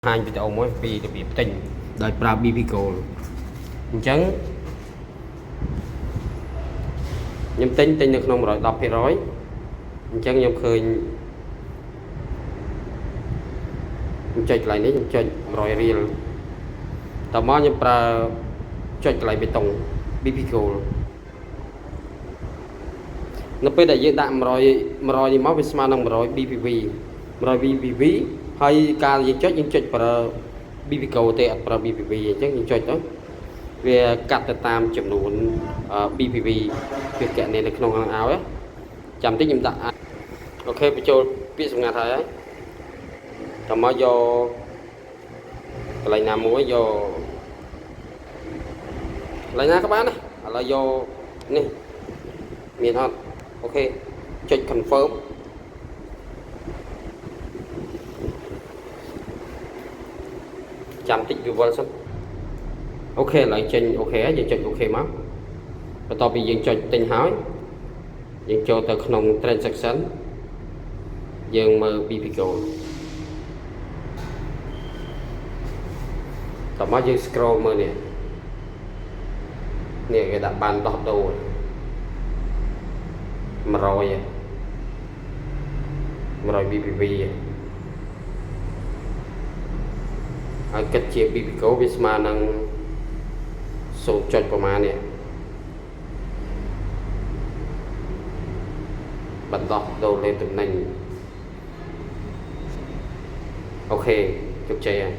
hai video mới vì được bị tình đợi pra bibico chẳng nhâm tính tính được nông rồi đọc thì rồi chẳng nhâm khơi chơi lại đấy chơi rồi riêng tao mới nhâm pra chơi lại bê tông bibico nó bây giờយើងដាក់100នេះមកវាស្មើនឹង100 BPV 100 BPV ហើយការយើងចុចប្រើ BPCO ទេអត់ប្រើ BPV អញ្ចឹងយើងចុចទៅវាកាត់ទៅតាមចំនួន BPV វាកណែនៅក្នុងហ្នឹងឲ្យចាំតិចខ្ញុំដាក់អូខេបញ្ចូលពាក្យសម្ងាត់ហើយតើមកយកកន្លែងណាមួយយកកន្លែងណាក៏បានដែរឥឡូវយកនេះមានអត់អូខេចុច confirm ចាំតិចវាវល់សិនអូខេឥឡូវចេញអូខេយើងចុចអូខេមកបន្ទាប់ពីយើងចុចទិញហើយយើងចូលទៅក្នុង transaction យើងមើល BPCO តោះមកយើង scroll មើលនេះគេដាក់បានដោះដូរ100 BPV ហើយគិតជា BPCO វាស្មើនឹង0.ប្រមាណនេះបណ្ដោះដូរលេខតំណែងអូខេជោគជ័យហើយ